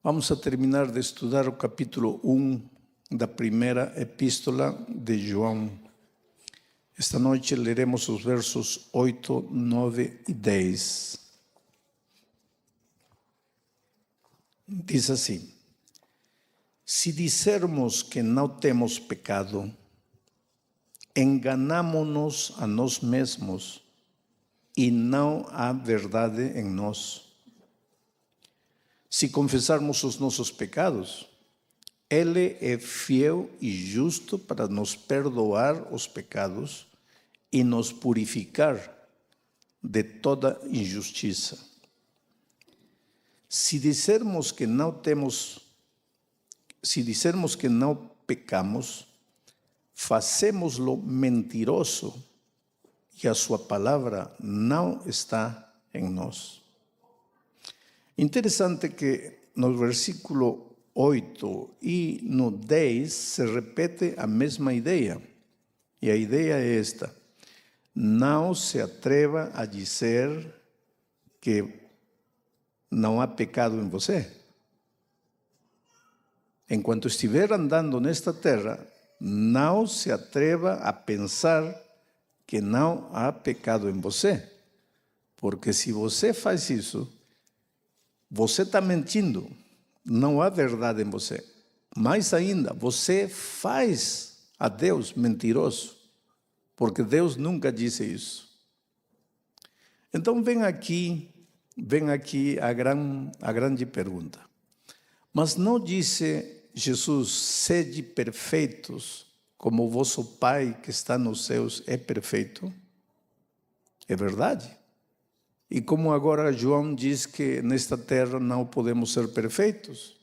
Vamos a terminar de estudar o capítulo 1 da primeira epístola de João. Esta noite leremos os versos 8, 9 e 10. Diz assim: se dissermos que não temos pecado, enganamo-nos a nós mesmos e não há verdade em nós. Se confessarmos os nossos pecados, Ele é fiel e justo para nos perdoar os pecados e nos purificar de toda injustiça. Se dissermos que não pecamos, fazemos-lo mentiroso e a sua palavra não está em nós. Interessante que no versículo 8 e no 10 se repete a mesma ideia. E a ideia é esta: não se atreva a dizer que não há pecado em você. Enquanto estiver andando nesta terra, não se atreva a pensar que não há pecado em você. Porque se você faz isso, você está mentindo. Não há verdade em você. Mais ainda, você faz a Deus mentiroso, porque Deus nunca disse isso. Então vem aqui a grande pergunta. Mas não disse Jesus: sede perfeitos, como o vosso Pai que está nos céus é perfeito? É verdade. E como agora João diz que nesta terra não podemos ser perfeitos.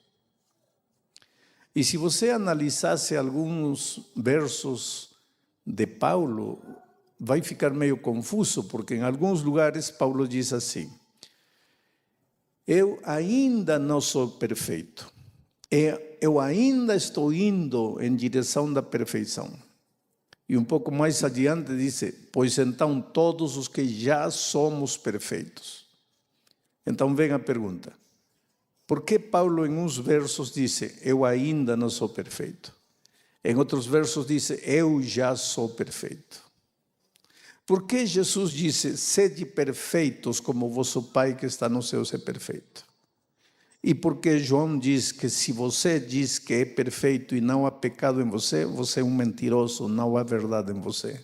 E se você analisasse alguns versos de Paulo, vai ficar meio confuso, porque em alguns lugares Paulo diz assim: eu ainda não sou perfeito, eu ainda estou indo em direção da perfeição. E um pouco mais adiante diz: pois então todos os que já somos perfeitos. Então vem a pergunta: por que Paulo em uns versos disse eu ainda não sou perfeito? Em outros versos disse eu já sou perfeito. Por que Jesus disse sede perfeitos como vosso Pai que está nos céus é perfeito? E por que João diz que se você diz que é perfeito e não há pecado em você, você é um mentiroso, não há verdade em você?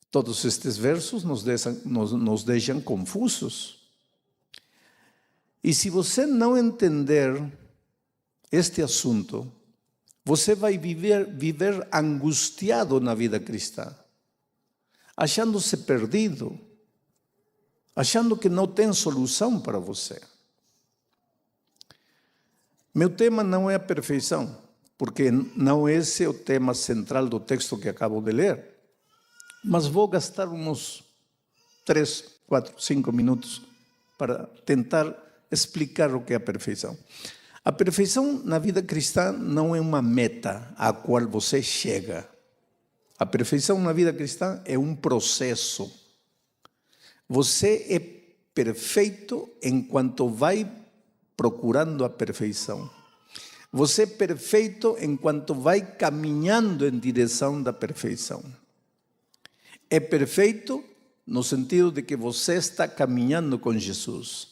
Todos estes versos nos deixam confusos. E se você não entender este assunto, você vai viver angustiado na vida cristã, achando-se perdido, achando que não tem solução para você. Meu tema não é a perfeição, porque não esse é o tema central do texto que acabo de ler. Mas vou gastar uns 3, 4, 5 minutos para tentar explicar o que é a perfeição. A perfeição na vida cristã não é uma meta à qual você chega. A perfeição na vida cristã é um processo. Você é perfeito enquanto vai procurando a perfeição. Você é perfeito enquanto vai caminhando em direção da perfeição. É perfeito no sentido de que você está caminhando com Jesus.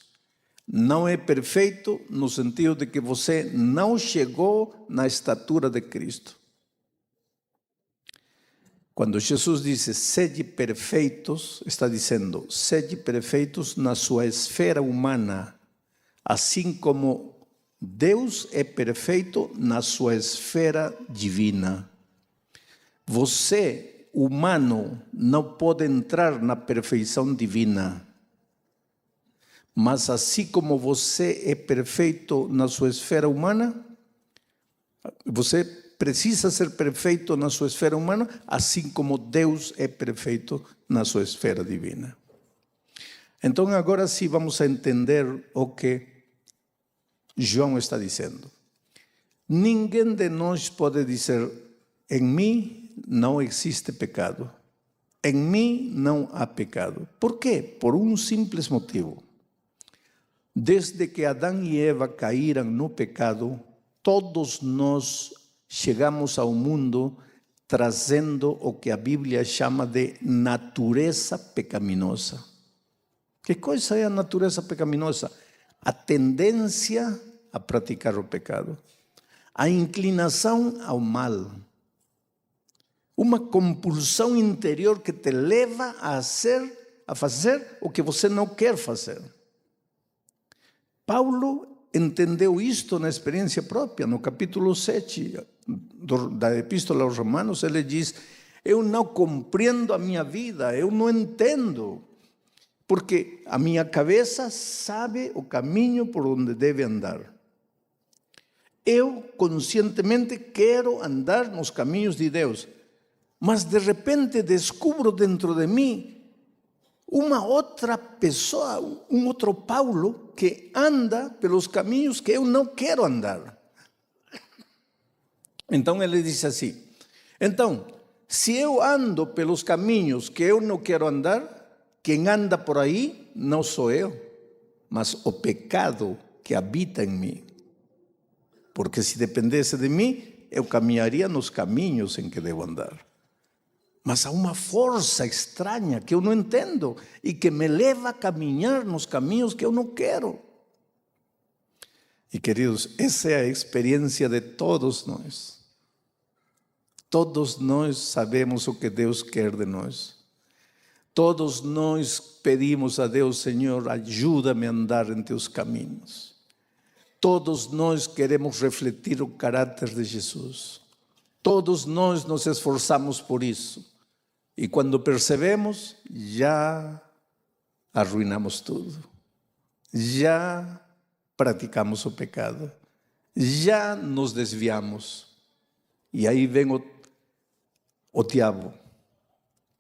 Não é perfeito no sentido de que você não chegou na estatura de Cristo. Quando Jesus disse sede perfeitos, está dizendo sede perfeitos na sua esfera humana, assim como Deus é perfeito na sua esfera divina. Você, humano, não pode entrar na perfeição divina. Mas assim como você é perfeito na sua esfera humana, você precisa ser perfeito na sua esfera humana, assim como Deus é perfeito na sua esfera divina. Então agora sim vamos a entender o que João está dizendo. Ninguém de nós pode dizer: em mim não existe pecado. Em mim não há pecado. Por quê? Por um simples motivo. Desde que Adão e Eva caíram no pecado, todos nós chegamos ao mundo trazendo o que a Bíblia chama de natureza pecaminosa. Que coisa é a natureza pecaminosa? A tendência a praticar o pecado, a inclinação ao mal, uma compulsão interior que te leva a fazer o que você não quer fazer. Paulo entendeu isto na experiência própria. No capítulo 7 da Epístola aos Romanos, ele diz: eu não compreendo a minha vida, eu não entendo, porque a minha cabeça sabe o caminho por onde deve andar. Eu conscientemente quero andar nos caminhos de Deus, mas de repente descubro dentro de mim uma outra pessoa, um outro Paulo que anda pelos caminhos que eu não quero andar. Então ele disse assim: então, se eu ando pelos caminhos que eu não quero andar, quem anda por aí não sou eu, mas o pecado que habita em mim. Porque se dependesse de mim, eu caminharia nos caminhos em que devo andar. Mas há uma força estranha que eu não entendo e que me leva a caminhar nos caminhos que eu não quero. E queridos, essa é a experiência de todos nós. Todos nós sabemos o que Deus quer de nós. Todos nós pedimos a Deus: Senhor, ajuda-me a andar em teus caminhos. Todos nós queremos refletir o caráter de Jesus. Todos nós nos esforçamos por isso. E quando percebemos, já arruinamos tudo. Já praticamos o pecado. Já nos desviamos. E aí vem o diabo,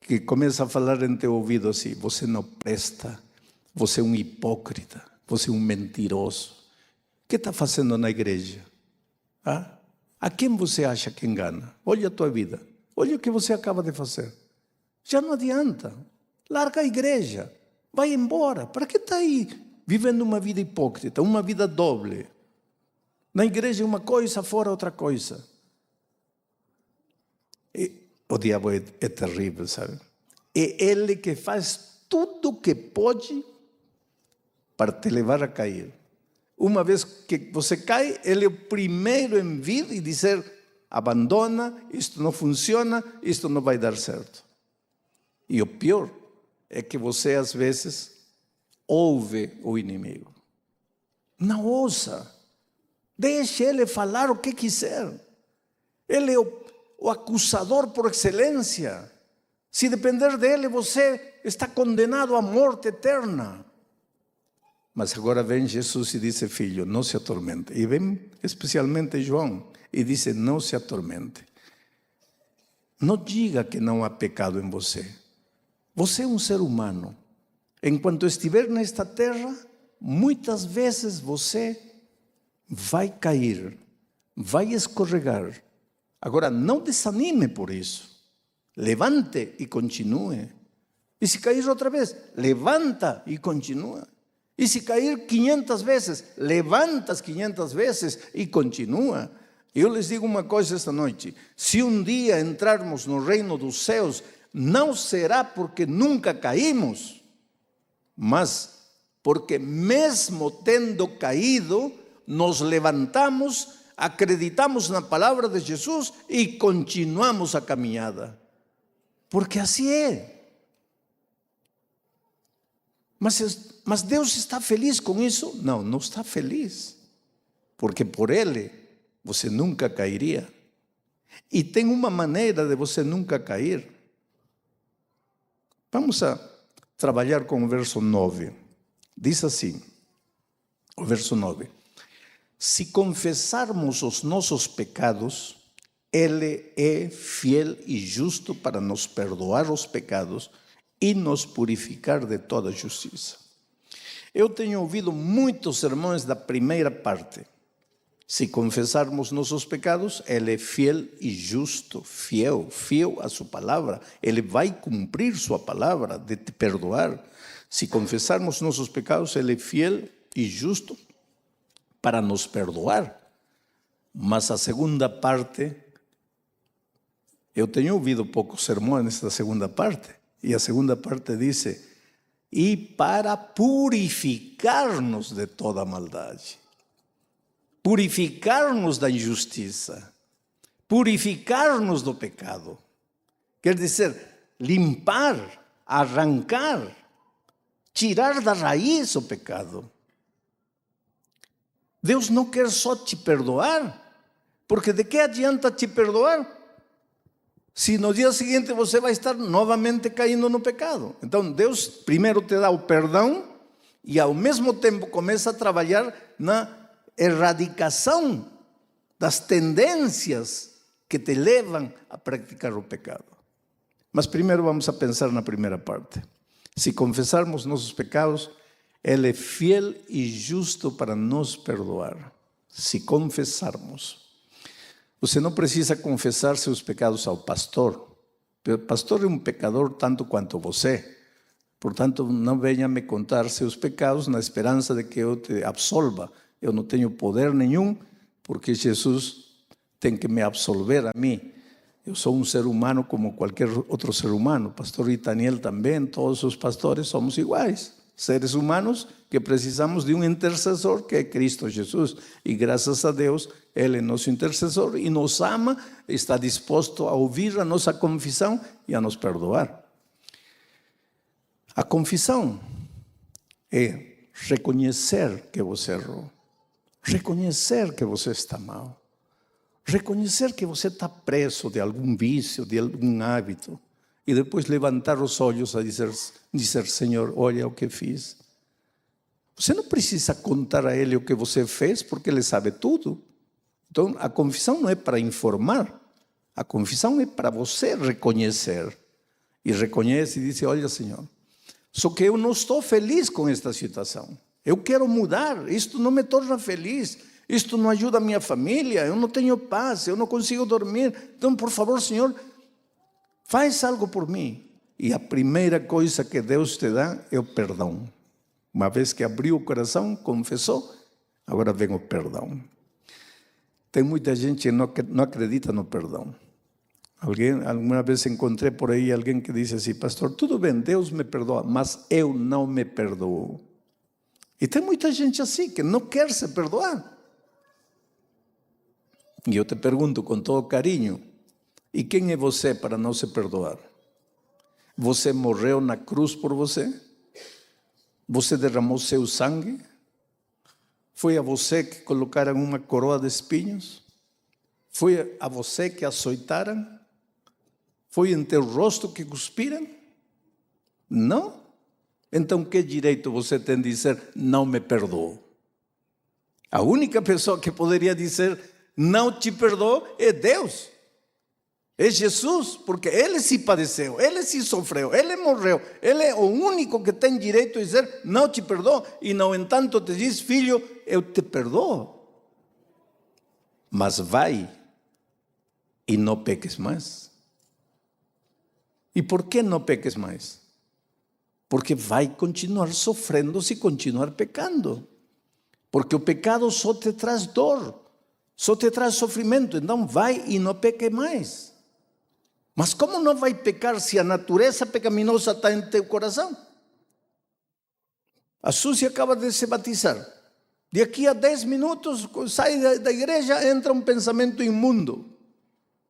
que começa a falar em teu ouvido assim: você não presta, você é um hipócrita, você é um mentiroso. O que está fazendo na igreja? A quem você acha que engana? Olha a tua vida, olha o que você acaba de fazer. Já não adianta, larga a igreja, vai embora. Para que está aí vivendo uma vida hipócrita, uma vida doble? Na igreja uma coisa, fora outra coisa. E o diabo é terrível, sabe? É ele que faz tudo o que pode para te levar a cair. Uma vez que você cai, ele é o primeiro em vir e dizer: abandona, isto não funciona, isto não vai dar certo. E o pior é que você às vezes ouve o inimigo. Não ouça. Deixe ele falar o que quiser. Ele é o acusador por excelência. Se depender dele, você está condenado à morte eterna. Mas agora vem Jesus e diz: filho, não se atormente. E vem especialmente João e diz: não se atormente. Não diga que não há pecado em você. Você é um ser humano. Enquanto estiver nesta terra, muitas vezes você vai cair, vai escorregar. Agora, não desanime por isso. Levante e continue. E se cair outra vez, levanta e continua. E se cair 500 vezes, levanta as 500 vezes e continua. Eu lhes digo uma coisa esta noite: se um dia entrarmos no reino dos céus, não será porque nunca caímos, mas porque mesmo tendo caído, nos levantamos, acreditamos na palavra de Jesus e continuamos a caminhada. Porque assim é. Mas Deus está feliz com isso? Não, não está feliz. Porque por Ele você nunca cairia. E tem uma maneira de você nunca cair. Vamos a trabalhar com o verso 9. Diz assim, o verso 9. Se confessarmos os nossos pecados, Ele é fiel e justo para nos perdoar os pecados e nos purificar de toda justiça. Eu tenho ouvido muitos sermões da primeira parte. Se confessarmos nossos pecados, Ele é fiel e justo, fiel a sua palavra. Ele vai cumprir sua palavra de te perdoar. Se confessarmos nossos pecados, Ele é fiel e justo para nos perdoar. Mas a segunda parte, eu tenho ouvido poucos sermões nesta segunda parte, e a segunda parte diz: e para purificar-nos de toda maldade, purificar-nos da injustiça, purificar-nos do pecado. Quer dizer, limpar, arrancar, tirar da raiz o pecado. Deus não quer só te perdoar, porque de que adianta te perdoar se no dia seguinte você vai estar novamente caindo no pecado? Então Deus primeiro te dá o perdão e ao mesmo tempo começa a trabalhar na erradicação das tendências que te levam a praticar o pecado. Mas primeiro vamos a pensar na primeira parte. Se confessarmos nossos pecados, Ele é fiel e justo para nos perdoar. Se confessarmos. Você não precisa confessar seus pecados ao pastor. O pastor é um pecador tanto quanto você. Portanto, não venha me contar seus pecados na esperança de que eu te absolva. Eu não tenho poder nenhum, porque Jesus tem que me absolver a mim. Eu sou um ser humano como qualquer outro ser humano. O pastor Itaniel também, todos os pastores somos iguais. Seres humanos que precisamos de um intercessor, que é Cristo Jesus. E graças a Deus, Ele é nosso intercessor e nos ama, está disposto a ouvir a nossa confissão e a nos perdoar. A confissão é reconhecer que você errou, reconhecer que você está mal, reconhecer que você está preso de algum vício, de algum hábito, e depois levantar os olhos a dizer: Senhor, olha o que fiz. Você não precisa contar a Ele o que você fez, porque Ele sabe tudo. Então, a confissão não é para informar, a confissão é para você reconhecer. E reconhece e diz: olha, Senhor, só que eu não estou feliz com esta situação. Eu quero mudar, isto não me torna feliz, isto não ajuda a minha família, eu não tenho paz, eu não consigo dormir. Então, por favor, Senhor, faz algo por mim. E a primeira coisa que Deus te dá é o perdão. Uma vez que abriu o coração, confessou, agora vem o perdão. Tem muita gente que não acredita no perdão. Alguma vez encontrei por aí alguém que disse assim: pastor, tudo bem, Deus me perdoa, mas eu não me perdoo. E tem muita gente assim que não quer se perdoar. E eu te pergunto com todo carinho: e quem é você para não se perdoar? Você morreu na cruz por você? Você derramou seu sangue? Foi a você que colocaram uma coroa de espinhos? Foi a você que açoitaram? Foi em teu rosto que cuspiram? Não? Então que direito você tem de dizer: não me perdoo? A única pessoa que poderia dizer não te perdoo é Deus. É Jesus, porque Ele se padeceu, Ele se sofreu, Ele morreu. Ele é o único que tem direito a dizer não te perdoo. E no entanto te diz: filho, eu te perdoo, mas vai e não peques mais. E por que não peques mais? Porque vai continuar sofrendo se continuar pecando. Porque o pecado só te traz dor, só te traz sofrimento. Então vai e não peque mais. Mas como não vai pecar se a natureza pecaminosa está em teu coração? A Suzy acaba de se batizar. Daqui a 10 minutos sai da igreja, entra um pensamento imundo.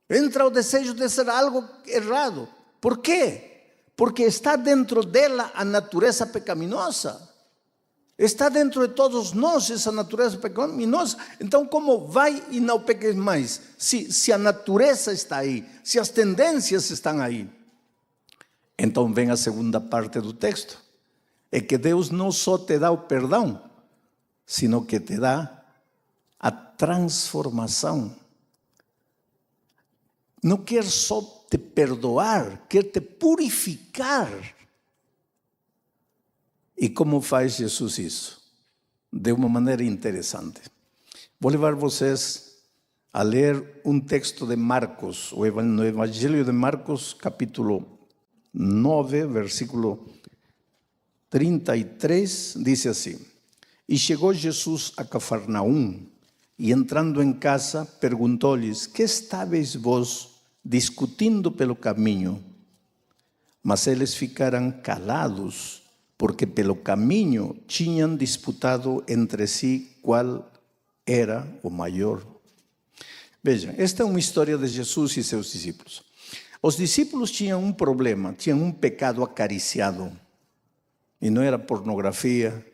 Entra o desejo de ser algo errado. Por quê? Porque está dentro dela a natureza pecaminosa. Está dentro de todos nós essa natureza pecaminosa. Então, como vai e não peques mais? Se a natureza está aí, se as tendências estão aí. Então vem a segunda parte do texto. É que Deus não só te dá o perdão, sino que te dá a transformação. Não quer só te perdoar, quer te purificar. E como faz Jesus isso? De uma maneira interessante. Vou levar vocês a ler um texto de Marcos, no Evangelho de Marcos, capítulo 9, versículo 33, diz assim: E chegou Jesus a Cafarnaum, e entrando em casa, perguntou-lhes: que estáveis vós discutindo pelo caminho? Mas eles ficaram calados, porque pelo caminho tinham disputado entre si qual era o maior. Vejam, esta é uma história de Jesus e seus discípulos. Os discípulos tinham um problema, tinham um pecado acariciado. E não era pornografia,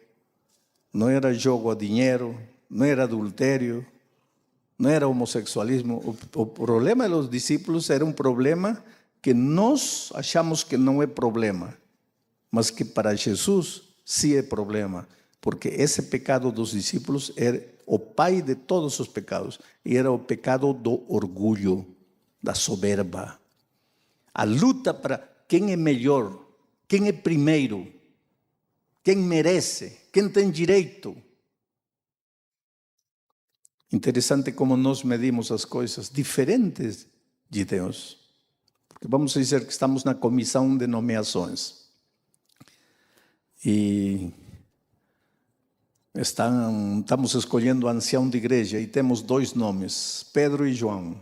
não era jogo a dinheiro, não era adultério, não era homossexualismo. O problema dos discípulos era um problema que nós achamos que não é problema, mas que para Jesus sim é problema, porque esse pecado dos discípulos era o pai de todos os pecados, e era o pecado do orgulho, da soberba. A luta para quem é melhor, quem é primeiro, quem merece, quem tem direito. Interessante como nós medimos as coisas diferentes de Deus. Porque vamos dizer que estamos na comissão de nomeações. E estamos escolhendo o ancião de igreja e temos 2 nomes, Pedro e João.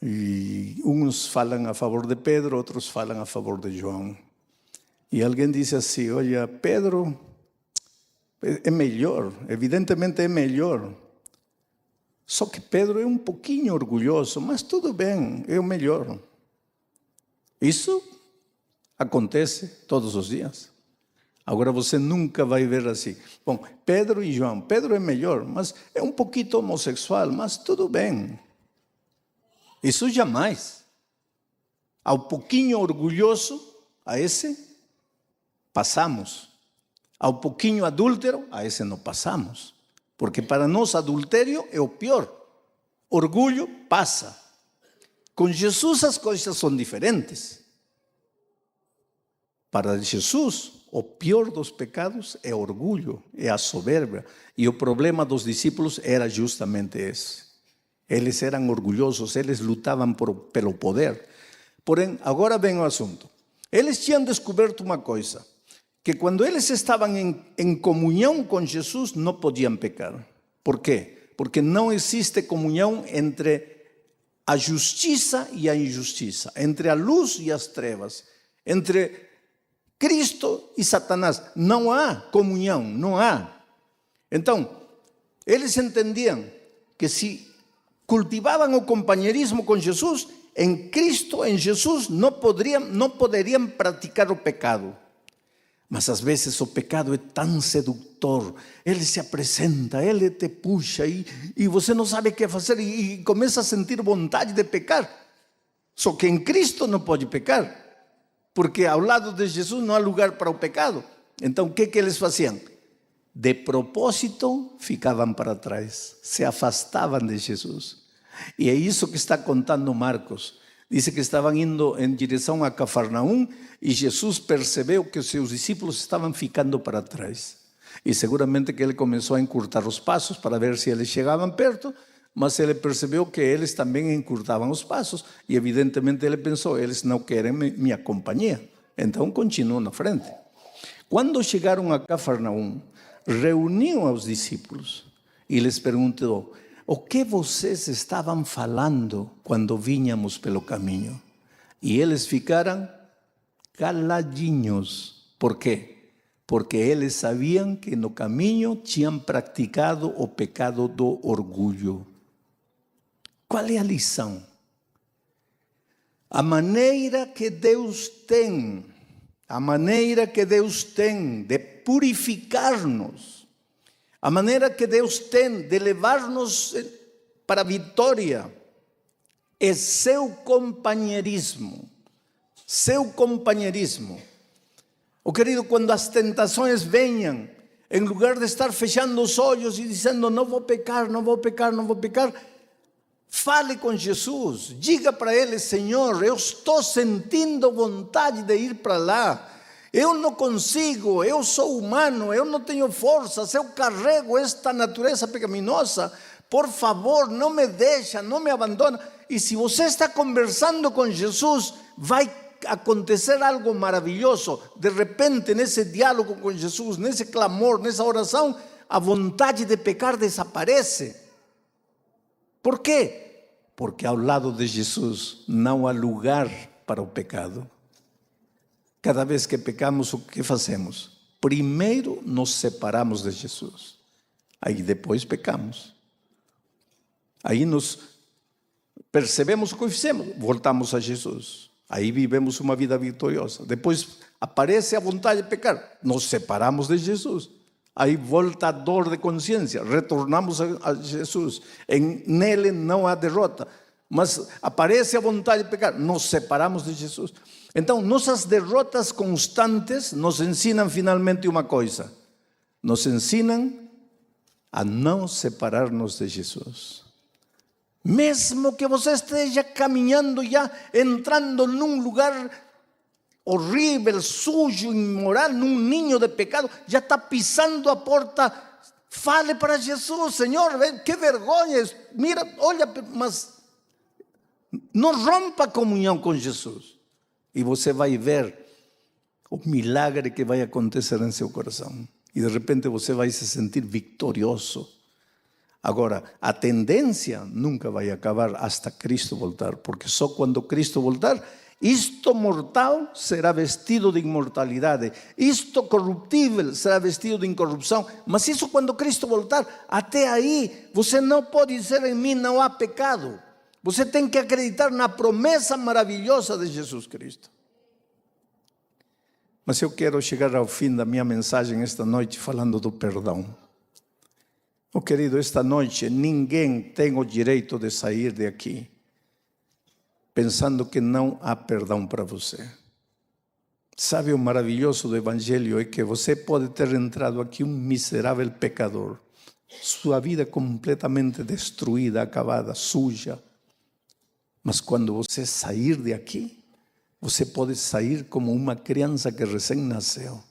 E uns falam a favor de Pedro, outros falam a favor de João. E alguém disse assim: olha, Pedro é melhor, evidentemente é melhor. Só que Pedro é um pouquinho orgulhoso, mas tudo bem, é o melhor. Isso acontece todos os dias. Agora você nunca vai ver assim: bom, Pedro e João, Pedro é melhor, mas é um pouquinho homossexual, mas tudo bem. Isso jamais. Ao pouquinho orgulhoso, a esse passamos. Ao pouquinho adúltero, a esse não passamos. Porque para nós adultério é o pior. Orgulho passa. Com Jesus as coisas são diferentes. Para Jesus, o pior dos pecados é orgulho, é a soberba. E o problema dos discípulos era justamente esse. Eles eram orgulhosos, eles lutavam pelo poder. Porém, agora vem o assunto. Eles tinham descoberto uma coisa: que quando eles estavam em comunhão com Jesus, não podiam pecar. Por quê? Porque não existe comunhão entre a justiça e a injustiça, entre a luz e as trevas, entre Cristo e Satanás. Não há comunhão, não há. Então, eles entendiam que se cultivavam o companheirismo com Jesus, em Cristo, em Jesus, não poderiam praticar o pecado. Mas às vezes o pecado é tão sedutor, ele se apresenta, ele te puxa e você não sabe o que fazer e começa a sentir vontade de pecar. Só que em Cristo não pode pecar, porque ao lado de Jesus não há lugar para o pecado. Então o que eles faziam? De propósito ficavam para trás, se afastavam de Jesus. E é isso que está contando Marcos. Diz que estavam indo em direção a Cafarnaum e Jesus percebeu que os seus discípulos estavam ficando para trás. E seguramente que ele começou a encurtar os passos para ver se eles chegavam perto, mas ele percebeu que eles também encurtavam os passos e evidentemente ele pensou: eles não querem minha companhia. Então continuou na frente. Quando chegaram a Cafarnaum, reuniu aos discípulos e lhes perguntou: o que vocês estavam falando quando vinhamos pelo caminho? E eles ficaram caladinhos. Por quê? Porque eles sabiam que no caminho tinham praticado o pecado do orgulho. Qual é a lição? A maneira que Deus tem de purificar-nos, a maneira que Deus tem de levar-nos para a vitória, é seu companheirismo. Seu companheirismo. Oh querido, quando as tentações venham, em lugar de estar fechando os olhos e dizendo: não vou pecar, não vou pecar, não vou pecar, fale com Jesus, diga para ele: Senhor, eu estou sentindo vontade de ir para lá. Eu não consigo, eu sou humano, eu não tenho forças, eu carrego esta natureza pecaminosa. Por favor, não me deixa, não me abandona. E se você está conversando com Jesus, vai acontecer algo maravilhoso. De repente, nesse diálogo com Jesus, nesse clamor, nessa oração, a vontade de pecar desaparece. Por quê? Porque ao lado de Jesus não há lugar para o pecado. Cada vez que pecamos, o que fazemos? Primeiro nos separamos de Jesus. Aí depois pecamos. Aí nos percebemos o que fizemos, voltamos a Jesus. Aí vivemos uma vida vitoriosa. Depois aparece a vontade de pecar, nos separamos de Jesus. Aí volta a dor de consciência, retornamos a Jesus. Nele não há derrota. Mas aparece a vontade de pecar, nos separamos de Jesus. Então, nossas derrotas constantes nos ensinam finalmente uma coisa. Nos ensinam a não separar-nos de Jesus. Mesmo que você esteja caminhando já, entrando num lugar horrível, sujo, imoral, num ninho de pecado, já está pisando a porta, fale para Jesus: Senhor, que vergonha, mira, olha, mas não rompa a comunhão com Jesus. E você vai ver o milagre que vai acontecer em seu coração. E de repente você vai se sentir vitorioso. Agora, a tendência nunca vai acabar hasta Cristo voltar, porque só quando Cristo voltar, isto mortal será vestido de imortalidade, isto corruptível será vestido de incorrupção. Mas isso quando Cristo voltar, até aí você não pode dizer: em mim não há pecado. Você tem que acreditar na promessa maravilhosa de Jesus Cristo. Mas eu quero chegar ao fim da minha mensagem esta noite falando do perdão. Oh, querido, esta noite ninguém tem o direito de sair de aqui pensando que não há perdão para você. Sabe, o maravilhoso do Evangelho é que você pode ter entrado aqui um miserável pecador, sua vida completamente destruída, acabada, suja. Mas quando você sair de aqui, você pode sair como uma criança que recém nasceu,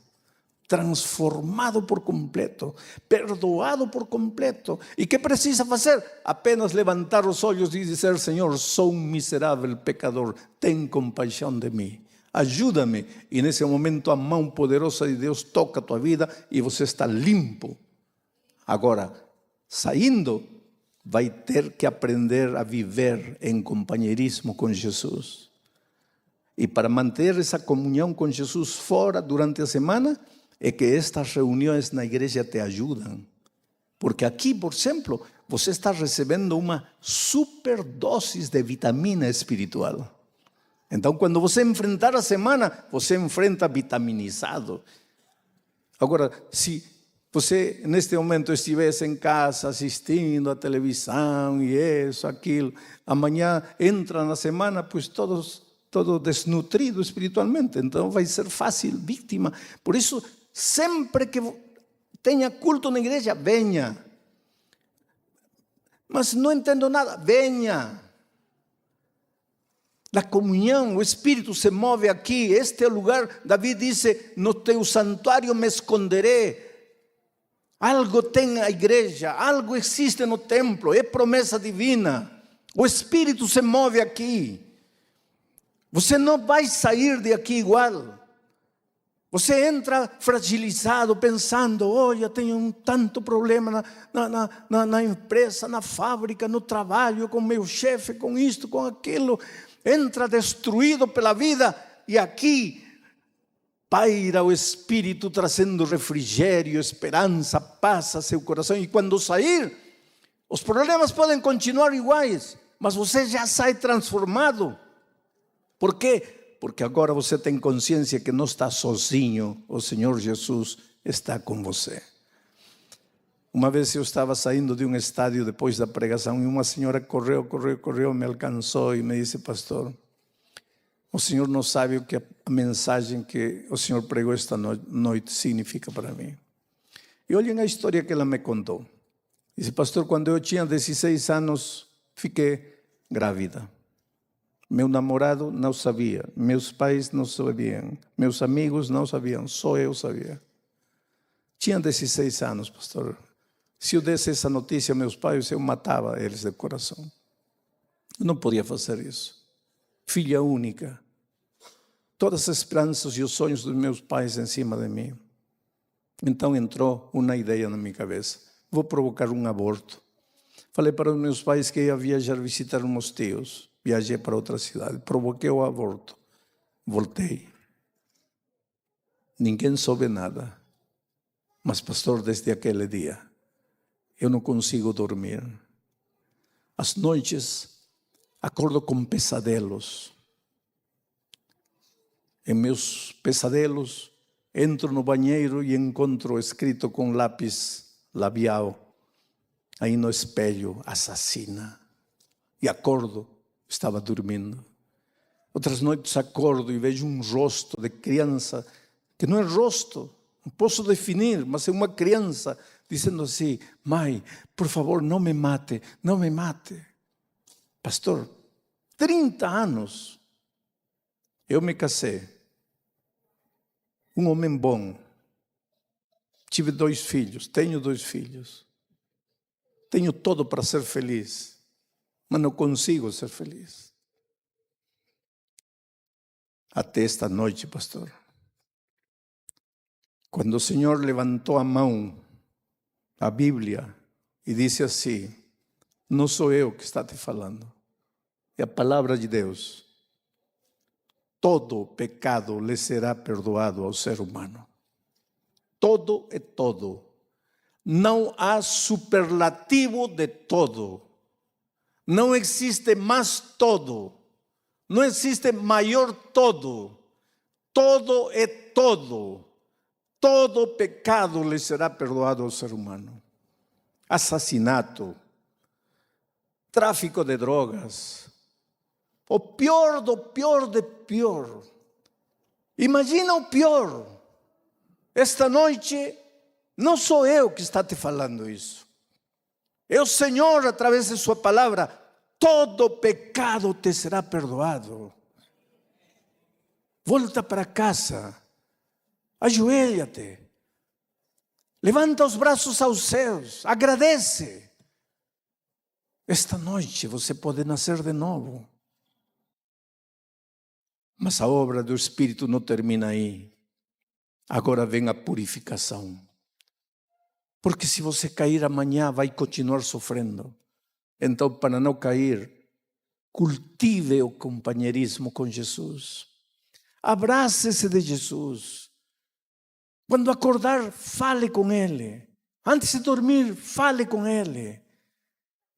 transformado por completo, perdoado por completo. E que precisa fazer? Apenas levantar os olhos e dizer: Senhor, sou um miserável pecador, tem compaixão de mim, ajuda-me. E nesse momento a mão poderosa de Deus toca a tua vida e você está limpo. Agora, saindo, vai ter que aprender a viver em companheirismo com Jesus. E para manter essa comunhão com Jesus fora durante a semana, é que estas reuniões na igreja te ajudam. Porque aqui, por exemplo, você está recebendo uma superdose de vitamina espiritual. Então, quando você enfrentar a semana, você enfrenta vitaminizado. Agora, se você neste momento estivesse em casa assistindo a televisão e isso, aquilo, amanhã entra na semana, pois todo desnutrido espiritualmente, então vai ser fácil, vítima. Por isso, sempre que tenha culto na igreja, venha. Mas não entendo nada, venha. Da comunhão, o Espírito se move aqui. Este é o lugar, Davi disse: no teu santuário me esconderei. Algo tem a igreja, algo existe no templo, é promessa divina. O Espírito se move aqui. Você não vai sair de aqui igual. Você entra fragilizado, pensando: olha, tenho tanto problema na empresa, na fábrica, no trabalho, com meu chefe, com isto, com aquilo. Entra destruído pela vida e aqui paira o Espírito trazendo refrigério, esperança, paz a seu coração. E quando sair, os problemas podem continuar iguais, mas você já sai transformado. Por quê? Porque agora você tem consciência que não está sozinho, o Senhor Jesus está com você. Uma vez eu estava saindo de um estádio depois da pregação e uma senhora correu, me alcançou e me disse: pastor, o senhor não sabe o que a mensagem que o senhor pregou esta noite significa para mim. E olhem a história que ela me contou. Disse: pastor, quando eu tinha 16 anos, fiquei grávida. Meu namorado não sabia, meus pais não sabiam, meus amigos não sabiam, só eu sabia. Tinha 16 anos, pastor. Se eu desse essa notícia a meus pais, eu matava eles de coração. Eu não podia fazer isso. Filha única. todas as esperanças e os sonhos dos meus pais em cima de mim. Então entrou uma ideia na minha cabeça: vou provocar um aborto. Falei para os meus pais que ia viajar visitar meus tios. Viajei para outra cidade, provoquei o aborto. Voltei. Ninguém soube nada. Mas, pastor, desde aquele dia, eu não consigo dormir. Às noites, acordo com pesadelos. Em meus pesadelos, entro no banheiro e encontro escrito com lápis labial, aí no espelho, assassina. E acordo, estava dormindo. Outras noites acordo e vejo um rosto de criança, que não é rosto, não posso definir, mas é uma criança, dizendo assim: mãe, por favor, não me mate, não me mate. Pastor, 30 anos, eu me casei, um homem bom, tive 2 filhos, tenho 2 filhos, tenho todo para ser feliz, mas não consigo ser feliz. Até esta noite, pastor, quando o Senhor levantou a mão, a Bíblia, e disse assim: não sou eu que está te falando, é a palavra de Deus. Todo pecado lhe será perdoado ao ser humano. Todo é todo. Não há superlativo de todo. Não existe mais todo. Não existe maior todo. Todo é todo. Todo pecado lhe será perdoado ao ser humano. Assassinato, tráfico de drogas, o pior do pior de pior. Imagina o pior. Esta noite, não sou eu que está te falando isso. É o Senhor, através de sua palavra: todo pecado te será perdoado. Volta para casa. Ajoelha-te, levanta os braços aos céus, agradece. Esta noite você pode nascer de novo. Mas a obra do Espírito não termina aí. Agora vem a purificação. Porque se você cair amanhã, vai continuar sofrendo. Então, para não cair, cultive o companheirismo com Jesus. Abrace-se de Jesus. Quando acordar, fale com Ele. Antes de dormir, fale com Ele.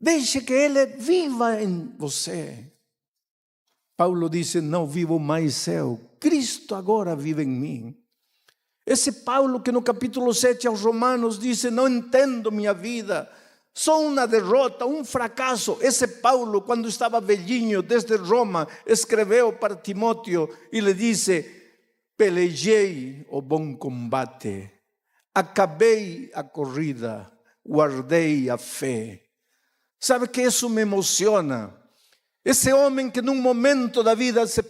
Deixe que Ele viva em você. Paulo disse: não vivo mais eu, Cristo agora vive em mim. Esse Paulo que no capítulo 7 aos Romanos disse: não entendo minha vida, sou uma derrota, um fracasso. Esse Paulo, quando estava velhinho, desde Roma, escreveu para Timóteo e lhe disse: pelejei o bom combate, acabei a corrida, guardei a fé. Sabe que isso me emociona? Esse homem que num momento da vida se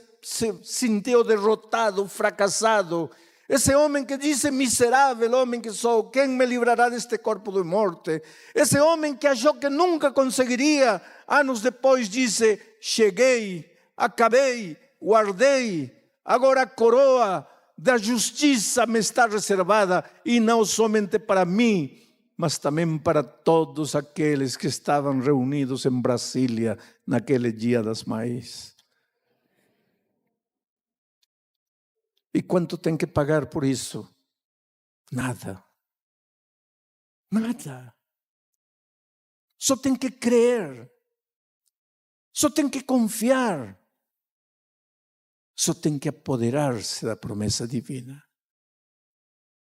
sentiu derrotado, fracassado. Esse homem que disse: miserável homem que sou, quem me livrará deste corpo de morte? Esse homem que achou que nunca conseguiria, anos depois disse: cheguei, acabei, guardei. Agora a coroa da justiça me está reservada, e não somente para mim, mas também para todos aqueles que estavam reunidos em Brasília naquele Dia das Mães. E quanto tem que pagar por isso? Nada. Nada. Só tem que crer. Só tem que confiar. Só tem que apoderar-se da promessa divina.